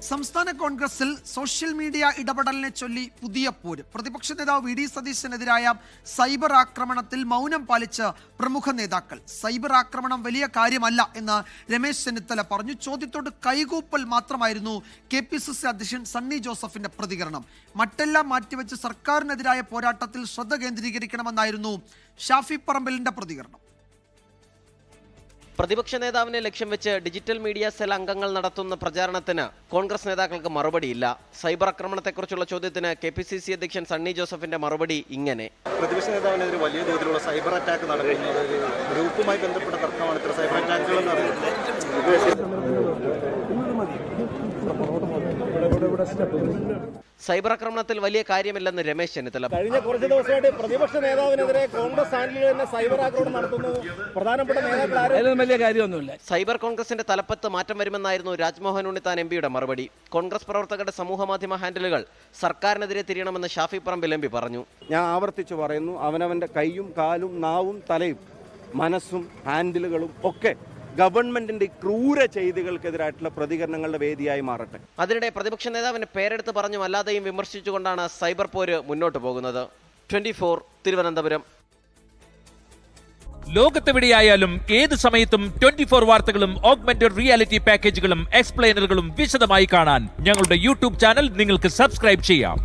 സംസ്ഥാന കോൺഗ്രസിൽ social media ഇടപെടലിനെ ചൊല്ലി പുതിയ പോര്. പ്രതിപക്ഷ നേതാവ് വി ഡി സതീശനെതിരായ സൈബർ ആക്രമണത്തിൽ മൗനം പാലിച്ച് പ്രമുഖ നേതാക്കൾ. സൈബർ ആക്രമണം വലിയ കാര്യമല്ല എന്ന് രമേശ് ചെന്നിത്തല പറഞ്ഞു. ചോദ്യത്തോട് കൈകൂപ്പൽ മാത്രമായിരുന്നു KPCC അധ്യക്ഷൻ സണ്ണി ജോസഫിന്റെ പ്രതികരണം. മറ്റെല്ലാം മാറ്റിവെച്ച് സർക്കാരിനെതിരായ പോരാട്ടത്തിൽ ശ്രദ്ധ കേന്ദ്രീകരിക്കണമെന്നായിരുന്നു ഷാഫി പറമ്പലിന്റെ പ്രതികരണം. പ്രതിപക്ഷ നേതാവിനെ ലക്ഷ്യം വെച്ച് ഡിജിറ്റൽ മീഡിയ സെൽ അംഗങ്ങൾ നടത്തുന്ന പ്രചാരണത്തിന് കോൺഗ്രസ് നേതാക്കൾക്ക് മറുപടിയില്ല. സൈബർ ആക്രമണത്തെക്കുറിച്ചുള്ള ചോദ്യത്തിന് KPCC അധ്യക്ഷൻ സണ്ണി ജോസഫിന്റെ മറുപടി ഇങ്ങനെ: പ്രതിപക്ഷ നേതാവിനെതിരെ വലിയ തോതിലുള്ള സൈബർ അറ്റാക്ക് നടക്കുന്നത് ഗ്രൂപ്പുമായി ബന്ധപ്പെട്ട തർക്കമാണ് ഇത്ര സൈബർ അറ്റാക്കുകൾ എന്ന് പറയുന്നത്. സൈബർ ആക്രമണത്തിൽ വലിയ കാര്യമില്ലെന്ന് രമേശ് ചെന്നിത്തല. കഴിഞ്ഞ കുറച്ച് ദിവസമായിട്ട് പ്രതിപക്ഷ നേതാവിനെതിരെ കോൺഗ്രസ് ഹാൻഡിലുകൾ തന്നെ സൈബർ ആക്രമണം നടത്തുന്നു. പ്രധാനപ്പെട്ട നേതാക്കൾ വലിയ കാര്യമൊന്നുമില്ല. സൈബർ കോൺഗ്രസിന്റെ തലപ്പത്ത് മാറ്റം വരുമെന്നായിരുന്നു രാജ്മോഹൻ ഉണ്ണിത്താൻ MPയുടെ മറുപടി. കോൺഗ്രസ് പ്രവർത്തകരുടെ സമൂഹ മാധ്യമ ഹാൻഡിലുകൾ സർക്കാരിനെതിരെ തിരിയണമെന്ന് ഷാഫി പറമ്പിൽ MP പറഞ്ഞു. ഞാൻ ആവർത്തിച്ചു പറയുന്നു, അവനവന്റെ കൈയും കാലും നാവും തലയും മനസ്സും ഹാൻഡിലുകളും ഒക്കെ ഗവൺമെന്റിന്റെ ക്രൂര ചെയ്തികൾക്കെതിരായിട്ടുള്ള പ്രതികരണങ്ങളുടെ വേദിയായി മാറട്ടെ. അതിനിടെ പ്രതിപക്ഷ നേതാവിന്റെ പേരെടുത്ത് പറഞ്ഞും അല്ലാതെയും വിമർശിച്ചുകൊണ്ടാണ് സൈബർ പോര് മുന്നോട്ട് പോകുന്നത്. 24 തിരുവനന്തപുരം. ലോകത്തെവിടെയായാലും ഏത് സമയത്തും 24 വാർത്തകളും ഓഗ്മെന്റഡ് റിയാലിറ്റി പാക്കേജുകളും എക്സ്പ്ലെയിനറുകളും വിശദമായി കാണാൻ ഞങ്ങളുടെ YouTube ചാനൽ നിങ്ങൾക്ക് സബ്സ്ക്രൈബ് ചെയ്യാം.